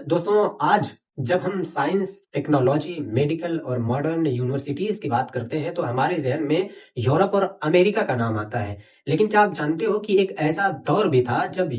दोस्तों, आज जब हम साइंस, टेक्नोलॉजी, मेडिकल और मॉडर्न यूनिवर्सिटीज की बात करते हैं तो हमारे ज़हन में यूरोप और अमेरिका का नाम आता है। लेकिन क्या आप जानते हो कि एक ऐसा दौर भी था जब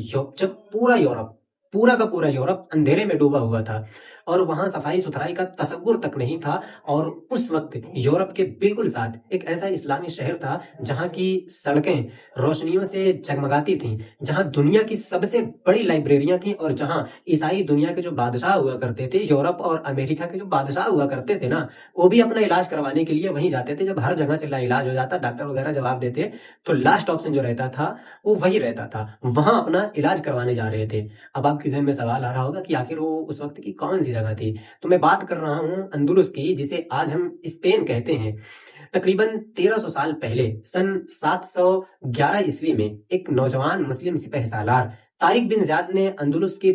पूरा का पूरा यूरोप अंधेरे में डूबा हुआ था और वहाँ सफाई-सुथराई का तसव्वुर तक नहीं था। और उस वक़्त यूरोप के बिल्कुल साथ एक ऐसा इस्लामी शहर था जहाँ की सड़कें रोशनियों से जगमगाती थीं, जहाँ दुनिया की सबसे बड़ी लाइब्रेरियाँ थीं और जहाँ ईसाई दुनिया के जो बादशाह हुआ करते थे, यूरोप और अमेरिका के जो बादशाह हुआ करते थे ना, वो भी अपना इलाज करवाने के लिए वहीं जाते थे। जब हर जगह से लाइलाज हो जाता, डॉक्टर वगैरह जवाब देते, तो लास्ट ऑप्शन जो रहता था, वो वही रहता था। वहाँ अपना इलाज करवाने जा रहे थे। अब आपके ज़हन में सवाल आ रहा होगा कि आखिर वो उस वक़्त की कौन-सी जगह थी? तो मैं बात कर रहा हूँ अंदलुस की, जिसे आज हम स्पेन कहते हैं। तकरीबन 1300 साल पहले सन 711 ईस्वी में एक नौजवान मुस्लिम सिपहसालार तारिक बिन ज़ियाद ने अंदलुस की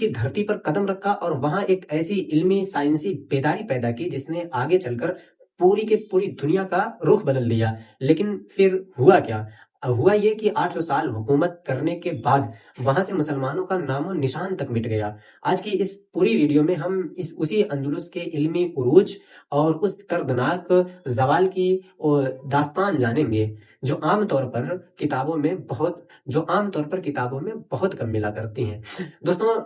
धरती पर कदम रखा और वहां एक ऐसी इल्मी साइंसी बेदारी पैदा की जिसने आगे चलकर पूरी की पूरी दुनिया का रुख बदल दिया। लेकिन फिर हुआ क्या? हुआ ये कि 800 साल हुकूमत करने के बाद वहां से मुसलमानों का नामो निशान तक मिट गया। आज की इस पूरी वीडियो में हम इस उसी अंदलुस के इल्मी उरूज और उस दर्दनाक जवाल की दास्तान जानेंगे जो आमतौर पर किताबों में बहुत कम मिला करती हैं। दोस्तों,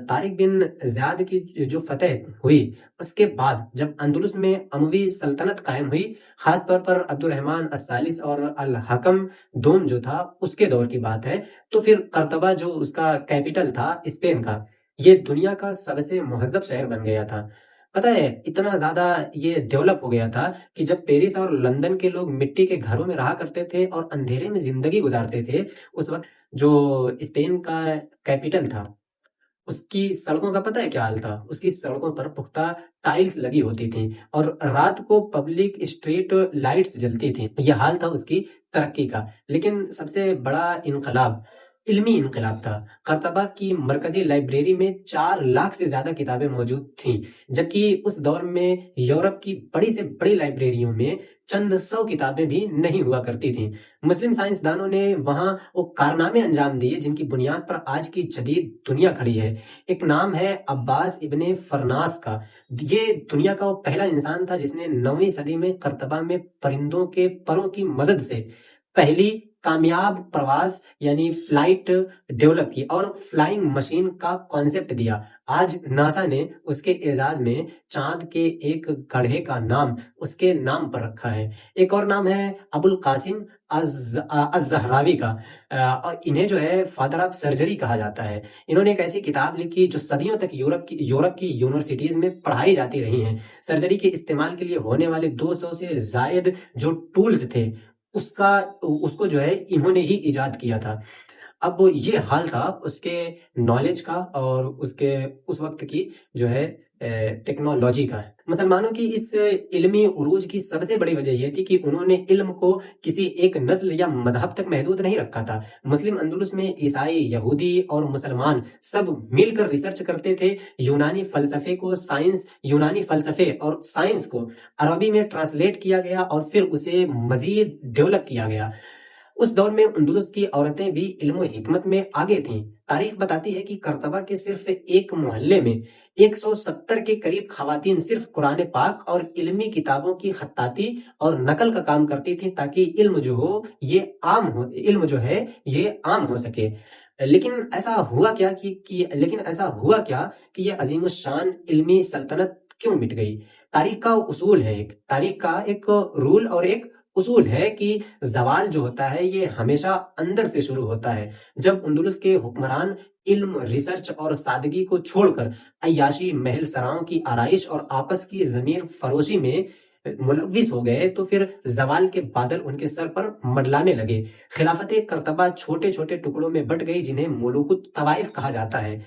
तारिक बिन ज़ियाद की जो फतह हुई, उसके बाद जब अंदलुस में अमवी सल्तनत कायम हुई, खास तौर पर अब्दुर्रहमान अस्सालिस और अल हकम दोम जो था, उसके दौर की बात है। तो फिर कर्तबा जो उसका कैपिटल था स्पेन का, ये दुनिया का सबसे मुहज़्ज़ब शहर बन गया था। पता है, इतना ज़्यादा ये डेवलप हो गया था कि जब पेरिस और लंदन के लोग मिट्टी के घरों में रहा करते थे और अंधेरे में ज़िंदगी गुज़ारते थे, उस वक़्त जो स्पेन का कैपिटल था, उसकी सड़कों का पता है क्या हाल था? उसकी सड़कों पर पुख्ता टाइल्स लगी होती थीं और रात को पब्लिक स्ट्रीट लाइट्स जलती थीं। ये हाल था उसकी तरक्की का। लेकिन सबसे बड़ा इनकलाब इल्मी इनकलाब था। कर्तबा की मरकजी लाइब्रेरी में 4 लाख से ज़्यादा किताबें मौजूद थीं, जबकि उस दौर में यूरोप की बड़ी से बड़ी लाइब्रेरियों में चंद 100 किताबें भी नहीं हुआ करती थीं। मुस्लिम साइंसदानों ने वहाँ वो कारनामे अंजाम दिए जिनकी बुनियाद पर आज की जदीद दुनिया खड़ी है। एक नाम है अब्बास इब्ने फरनास का। ये दुनिया का वो पहला इंसान था जिसने 9वीं सदी में कर्तबा में परिंदों के परों की मदद से पहली कामयाब प्रवास यानी फ्लाइट डेवलप की और फ्लाइंग मशीन का कॉन्सेप्ट दिया। आज नासा ने उसके एजाज में चांद के एक गड्ढे का नाम उसके नाम पर रखा है। एक और नाम है अबुल कासिम अज़-ज़हरावी का। और इन्हें जो है फादर ऑफ सर्जरी कहा जाता है। इन्होंने एक ऐसी किताब लिखी जो सदियों तक यूरोप की यूनिवर्सिटीज में पढ़ाई जाती रही हैं। सर्जरी के इस्तेमाल के लिए होने वाले 200 से जायद जो टूल्स थे, उसका उसको जो है इन्होंने ही इजाद किया था। अब ये हाल था उसके नॉलेज का और उसके उस वक्त की जो है टेक्नोलॉजी का। मुसलमानों की इस इल्मी उरूज की सबसे बड़ी वजह यह थी कि उन्होंने इल्म को किसी एक नस्ल या मजहब तक महदूद नहीं रखा था। मुस्लिम अंदलुस में ईसाई, यहूदी और मुसलमान सब मिलकर रिसर्च करते थे। यूनानी फलसफे और साइंस को अरबी में ट्रांसलेट किया गया और फिर उसे मजीद डेवलप किया गया। उस दौर में अंदलुस की औरतें भी इल्म और हिकमत में आगे थीं। तारीख बताती है कि कर्तबा के सिर्फ एक मोहल्ले में 170 के करीब खवातीन सिर्फ कुरान पाक और इल्मी किताबों की खत्ताती और नकल का काम करती थी ताकि इल्म जो है ये आम हो सके। लेकिन ऐसा हुआ क्या कि ये अजीम शान इल्मी सल्तनत क्यों मिट गई? तारीख का एक रूल और एक उसूल है कि ज़वाल जो होता है ये हमेशा अंदर से शुरू होता है। जब अंदलुस के हुक्मरान इल्म, रिसर्च और सादगी को छोड़कर अय्याशी, महल सराओं की आराइश और आपस की ज़मीर फरोशी में मुलव्विस हो गए तो फिर ज़वाल के बादल उनके सर पर मंडलाने लगे। खिलाफत कर्तबा छोटे-छोटे टुकड़ों में बँट गई जिन्हें मुलूकुत तवाइफ कहा जाता है।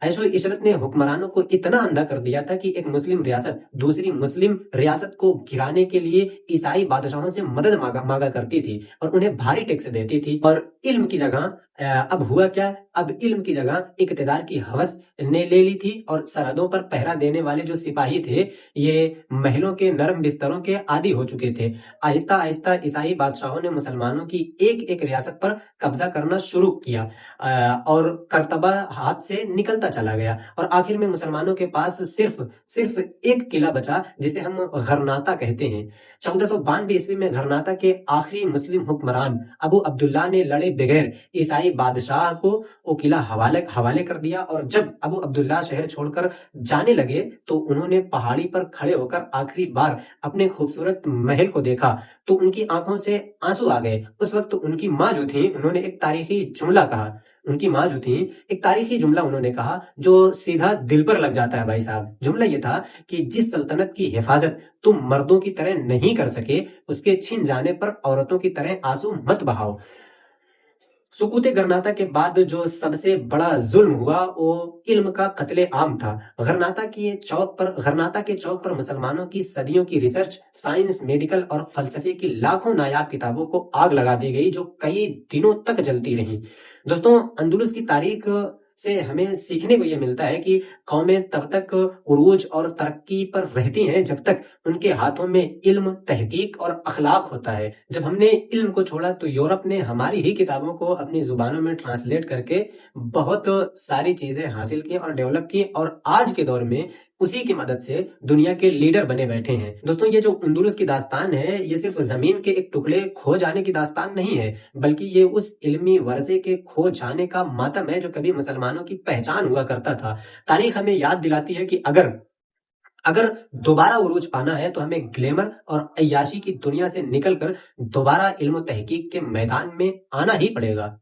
ऐशो इशरत ने हुक्मरानों को इतना अंधा कर दिया था कि एक मुस्लिम रियासत दूसरी मुस्लिम रियासत को गिराने के लिए ईसाई बादशाहों से मदद मांगा करती थी और उन्हें भारी टैक्स देती थी और इल्म की जगह अब हुआ क्या, अब इल्म की जगह इक्तदार की हवस ने ले ली थी और सरहदों पर पहरा देने वाले जो सिपाही थे, ये महलों के नरम बिस्तरों के आदी हो चुके थे। आहिस्ता आहिस्ता ईसाई बादशाहों ने मुसलमानों की एक एक रियासत पर कब्जा करना शुरू किया और करतबा हाथ से निकलता चला गया और आखिर में मुसलमानों के पास सिर्फ सिर्फ एक किला बचा जिसे हम गरनाता कहते हैं। 1492 ईस्वी में गरनाता के आखिरी मुस्लिम हुक्मरान अबू अब्दुल्ला ने लड़े बगैर ईसाई बादशाह को वो किला हवाले हवाले कर दिया और जब अबू अब्दुल्ला शहर छोड़कर जाने लगे तो उन्होंने पहाड़ी पर खड़े होकर आखिरी बार अपने खूबसूरत महल को देखा तो उनकी आंखों से आंसू आ गए। उस वक्त उनकी माँ जो थी उन्होंने एक तारीखी जुमला कहा, उनकी माँ जो थी एक तारीखी जुमला उन्होंने कहा जो सीधा दिल पर लग जाता है भाई साहब। जुमला ये था कि जिस सल्तनत की हिफाजत तुम मर्दों की तरह नहीं कर सके उसके छिन जाने पर औरतों की तरह आंसू मत बहाओ। सुकूत गरनाता के बाद जो सबसे बड़ा जुल्म हुआ वो इल्म का कत्ले आम था। गरनाता के चौक पर मुसलमानों की सदियों की रिसर्च, साइंस, मेडिकल और फलसफे की लाखों नायाब किताबों को आग लगा दी गई जो कई दिनों तक जलती रहीं। दोस्तों, अंदलुस की तारीख से हमें सीखने को ये मिलता है कि कौमें तब तक उरूज और तरक्की पर रहती हैं जब तक उनके हाथों में इल्म, तहकीक और अखलाक होता है। जब हमने इल्म को छोड़ा तो यूरोप ने हमारी ही किताबों को अपनी जुबानों में ट्रांसलेट करके बहुत सारी चीजें हासिल की और डेवलप की और आज के दौर में उसी की मदद से दुनिया के लीडर बने बैठे हैं। दोस्तों, ये जो अंदुलुस की दास्तान है ये सिर्फ जमीन के एक टुकड़े खो जाने की दास्तान नहीं है, बल्कि ये उस इल्मी वर्जे के खो जाने का मातम है जो कभी मुसलमानों की पहचान हुआ करता था। तारीख हमें याद दिलाती है कि अगर अगर दोबारा उरूज पाना है तो हमें ग्लैमर और अय्याशी की दुनिया से निकलकर दोबारा इल्म तहकीक के मैदान में आना ही पड़ेगा।